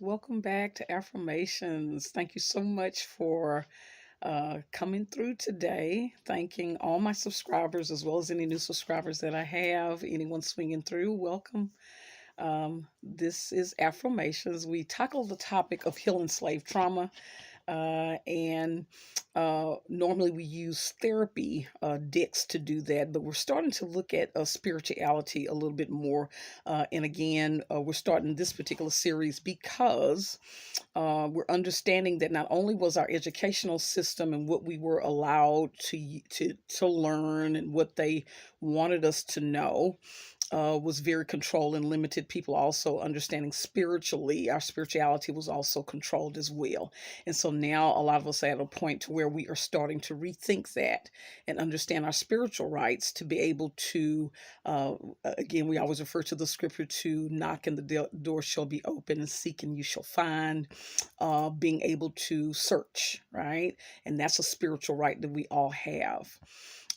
Welcome back to Affirmations. Thank you so much for coming through today. Thanking all my subscribers as well as any new subscribers that I have. Anyone swinging through, welcome. This is Affirmations. We tackle the topic of healing slave trauma and normally we use therapy decks to do that, but we're starting to look at spirituality a little bit more. And again, we're starting this particular series because we're understanding that not only was our educational system and what we were allowed to learn and what they wanted us to know was very controlled and limited. People also understanding spiritually, our spirituality was also controlled as well. And so now a lot of us are at a point to where we are starting to rethink that and understand our spiritual rights to be able to, again, we always refer to the scripture to knock and the door shall be open and seek and you shall find, being able to search, right? And that's a spiritual right that we all have.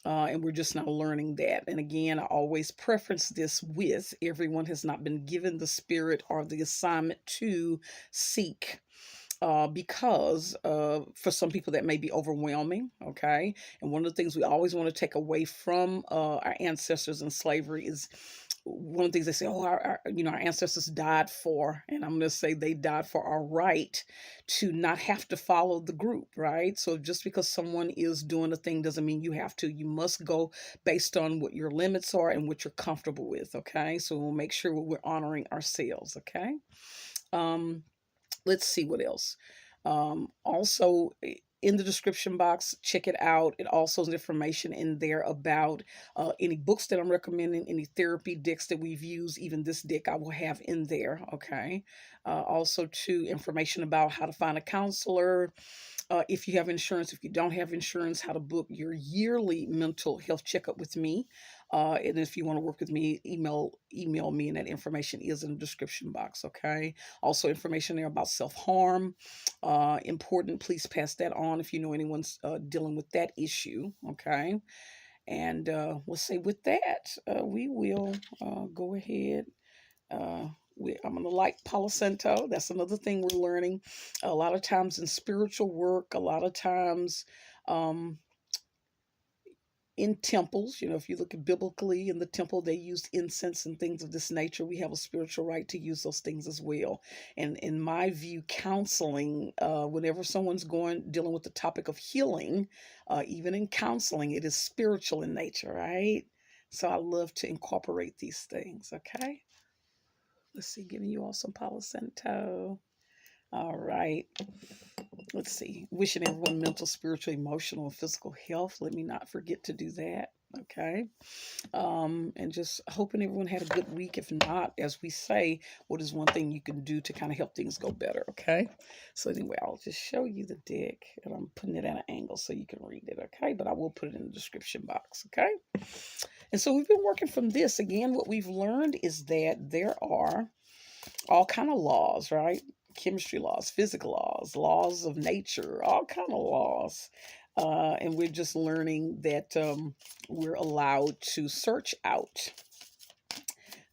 And we're just now learning that. And again, I always preference this with everyone has not been given the spirit or the assignment to seek. Because for some people that may be overwhelming, okay? And one of the things we always want to take away from our ancestors in slavery is one of the things they say, oh, our ancestors died for, and I'm going to say they died for our right to not have to follow the group, right? So just because someone is doing a thing doesn't mean you have to. You must go based on what your limits are and what you're comfortable with, okay? So we'll make sure we're honoring ourselves, okay? Um, let's see what else. Also, in the description box, check it out. It also has information in there about any books that I'm recommending, any therapy decks that we've used. Even this deck I will have in there. Okay. Also, too, information about how to find a counselor. If you have insurance, if you don't have insurance, how to book your yearly mental health checkup with me. And if you want to work with me, email me, and that information is in the description box. Okay. Also, information there about self-harm. Important. Please pass that on if you know anyone's dealing with that issue. Okay. And we'll say with that, we will go ahead. I'm going to like Palo Santo. That's another thing we're learning. A lot of times in spiritual work, a lot of times um, in temples, if you look at biblically in the temple, they used incense and things of this nature. We have a spiritual right to use those things as well. And in my view, counseling, whenever someone's dealing with the topic of healing, even in counseling, it is spiritual in nature, right? So I love to incorporate these things, okay? Let's see, giving you all some Palo Santo. All right. Let's see. Wishing everyone mental, spiritual, emotional, and physical health. Let me not forget to do that. Okay. And just hoping everyone had a good week. If not, as we say, what is one thing you can do to kind of help things go better? Okay. So anyway, I'll just show you the deck and I'm putting it at an angle so you can read it. Okay. But I will put it in the description box. Okay. And so we've been working from this. Again, what we've learned is that there are all kind of laws, right? Chemistry laws, physical laws, laws of nature, all kind of laws. And we're just learning that we're allowed to search out.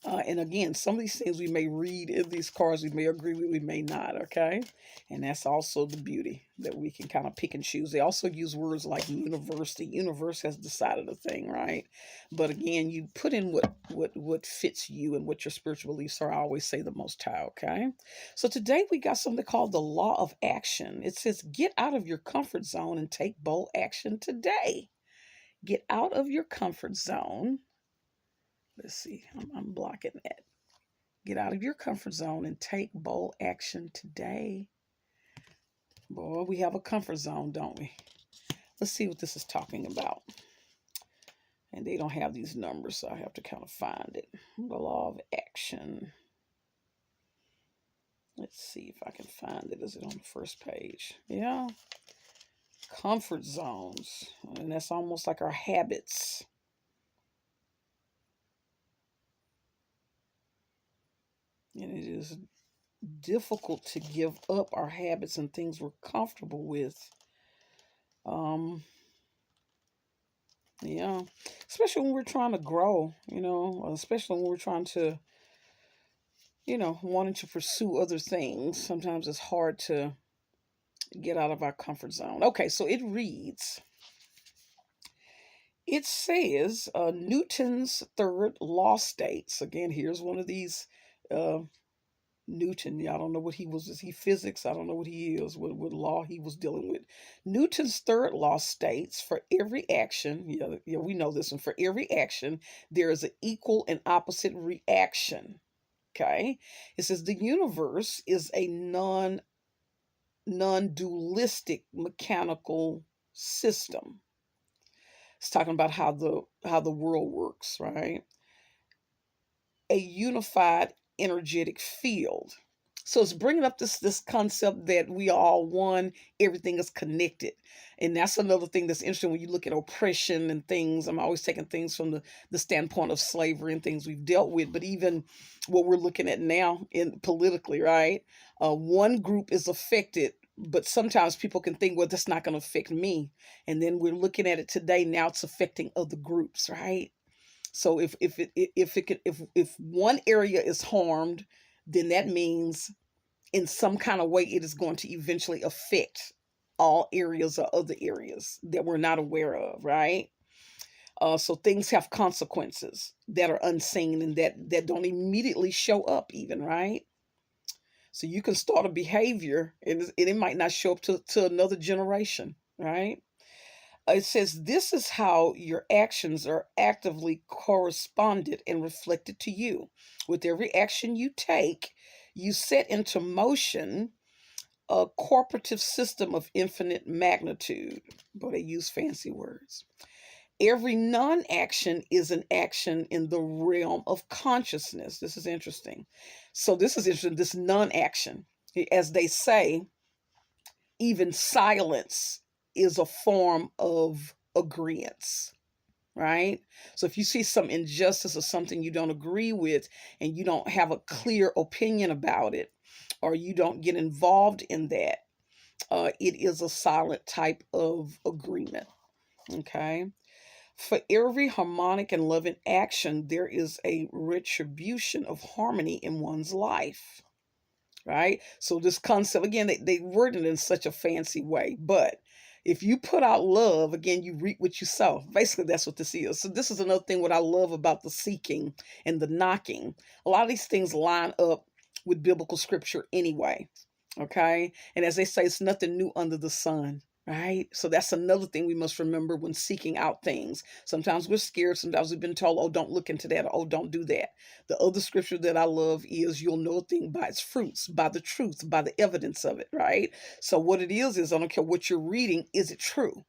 And again, some of these things we may read in these cards, we may agree with, we may not, okay? And that's also the beauty that we can kind of pick and choose. They also use words like universe. The universe has decided a thing, right? But again, you put in what fits you and what your spiritual beliefs are. I always say the Most High, okay? So today we got something called the law of action. It says, get out of your comfort zone and take bold action today. Get out of your comfort zone. Let's see, I'm blocking that. Get out of your comfort zone and take bold action today. Boy, we have a comfort zone, don't we? Let's see what this is talking about. And they don't have these numbers, so I have to kind of find it. The law of action. Let's see if I can find it. Is it on the first page? Yeah. Comfort zones. And that's almost like our habits. And it is difficult to give up our habits and things we're comfortable with. Yeah, especially when we're trying to grow, especially when we're trying to, wanting to pursue other things. Sometimes it's hard to get out of our comfort zone. Okay, so it says Newton's third law states. Again, here's one of these. Uh, Newton, I don't know what he was. Is he physics? I don't know what he is, what law he was dealing with. Newton's third law states for every action, yeah, we know this one, for every action, there is an equal and opposite reaction. Okay. It says the universe is a non-dualistic mechanical system. It's talking about how the world works, right? A unified energetic field. So it's bringing up this concept that we are all one, everything is connected. And that's another thing that's interesting when you look at oppression and things. I'm always taking things from the standpoint of slavery and things we've dealt with, but even what we're looking at now in politically, right? One group is affected, but sometimes people can think, well, that's not going to affect me. And then we're looking at it today. Now it's affecting other groups, right? So if one area is harmed, then that means in some kind of way it is going to eventually affect all areas or other areas that we're not aware of, right? So things have consequences that are unseen and that don't immediately show up, even, right? So you can start a behavior and it might not show up to another generation, right? It says this is how your actions are actively corresponded and reflected to you. With every action you take, you set into motion a corporative system of infinite magnitude. But they use fancy words. Every non action is an action in the realm of consciousness. This is interesting. So, this is interesting. This non action, as they say, even silence is a form of agreement, right? So if you see some injustice or something you don't agree with and you don't have a clear opinion about it, or you don't get involved in that, it is a silent type of agreement. Okay. For every harmonic and loving action, there is a retribution of harmony in one's life, right? So this concept, again, they word it in such a fancy way, but if you put out love, again, you reap what you sow. Basically, that's what this is. So this is another thing what I love about the seeking and the knocking. A lot of these things line up with biblical scripture anyway. Okay. And as they say, it's nothing new under the sun. Right. So that's another thing we must remember when seeking out things. Sometimes we're scared. Sometimes we've been told, oh, don't look into that. Or, oh, don't do that. The other scripture that I love is you'll know a thing by its fruits, by the truth, by the evidence of it. Right. So what it is I don't care what you're reading. Is it true?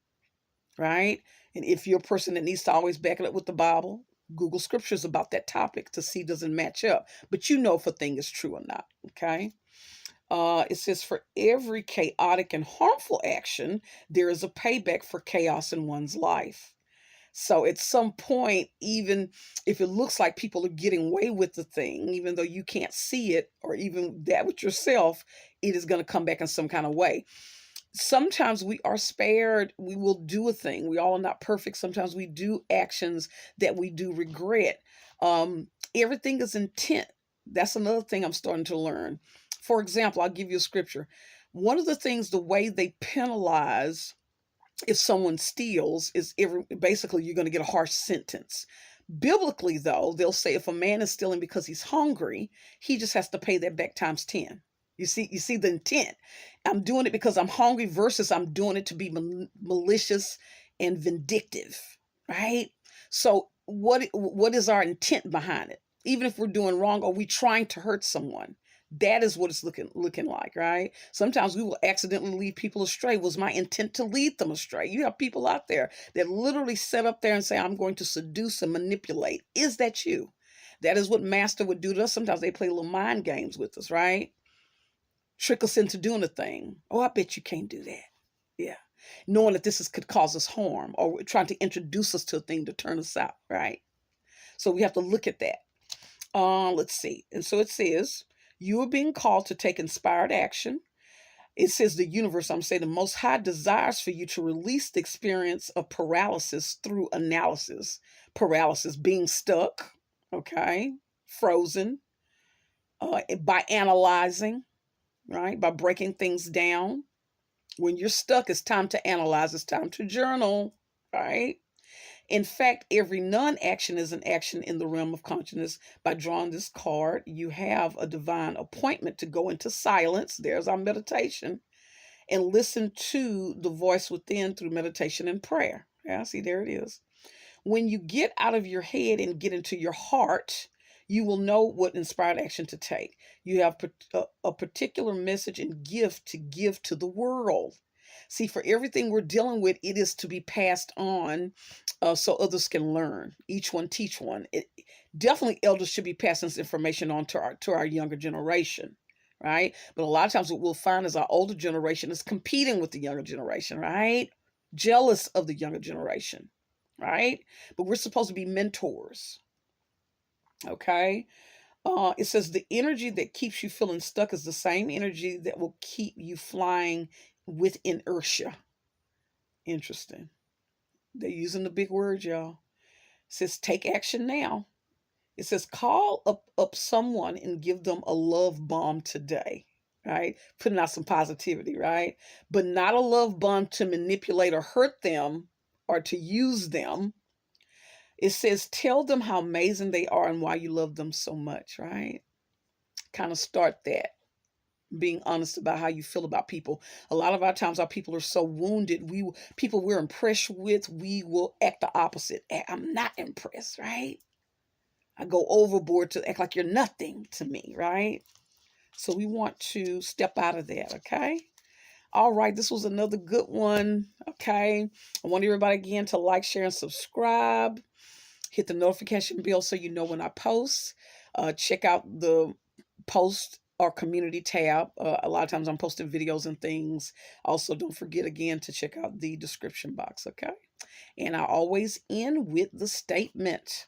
Right. And if you're a person that needs to always back it up with the Bible, Google scriptures about that topic to see does it match up. But you know if a thing is true or not. Okay. It says, for every chaotic and harmful action, there is a payback for chaos in one's life. So at some point, even if it looks like people are getting away with the thing, even though you can't see it or even that with yourself, it is going to come back in some kind of way. Sometimes we are spared. We will do a thing. We all are not perfect. Sometimes we do actions that we do regret. Everything is intent. That's another thing I'm starting to learn. For example, I'll give you a scripture. One of the things, the way they penalize if someone steals is basically you're going to get a harsh sentence. Biblically, though, they'll say if a man is stealing because he's hungry, he just has to pay that back times 10. You see the intent. I'm doing it because I'm hungry versus I'm doing it to be malicious and vindictive, right? So what is our intent behind it? Even if we're doing wrong, are we trying to hurt someone? That is what it's looking like, right? Sometimes we will accidentally lead people astray. Was my intent to lead them astray? You have people out there that literally sit up there and say, I'm going to seduce and manipulate. Is that you? That is what master would do to us. Sometimes they play little mind games with us, right? Trick us into doing a thing. Oh, I bet you can't do that. Yeah. Knowing that could cause us harm, or trying to introduce us to a thing to turn us out, right? So we have to look at that. Let's see. And so it says, you are being called to take inspired action. It says the universe, I'm saying the Most High desires for you to release the experience of paralysis through analysis. Paralysis, being stuck, okay, frozen, by analyzing, right? By breaking things down. When you're stuck, it's time to analyze, it's time to journal, right? In fact, every non action is an action in the realm of consciousness. By drawing this card, you have a divine appointment to go into silence. There's our meditation, and listen to the voice within through meditation and prayer. Yeah, see, there it is. When you get out of your head and get into your heart, you will know what inspired action to take. You have a particular message and gift to give to the world. See, for everything we're dealing with, it is to be passed on so others can learn. Each one teach one. Definitely, elders should be passing this information on to our younger generation, right? But a lot of times, what we'll find is our older generation is competing with the younger generation, right? Jealous of the younger generation, right? But we're supposed to be mentors, okay? It says the energy that keeps you feeling stuck is the same energy that will keep you flying with inertia. Interesting. They're using the big words, y'all. It says take action now. It says call up someone and give them a love bomb today, right? Putting out some positivity, right? But not a love bomb to manipulate or hurt them or to use them. It says tell them how amazing they are and why you love them so much, right? Kind of start that. Being honest about how you feel about people. A lot of our times, our people are so wounded. People we're impressed with, we will act the opposite. I'm not impressed, right? I go overboard to act like you're nothing to me, right? So we want to step out of that, okay? All right, this was another good one, okay? I want everybody again to like, share, and subscribe. Hit the notification bell so you know when I post. Check out the post or community tab. A lot of times I'm posting videos and things. Also, don't forget again to check out the description box, okay? And I always end with the statement.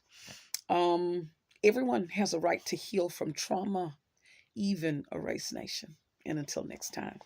Everyone has a right to heal from trauma, even a race nation. And until next time.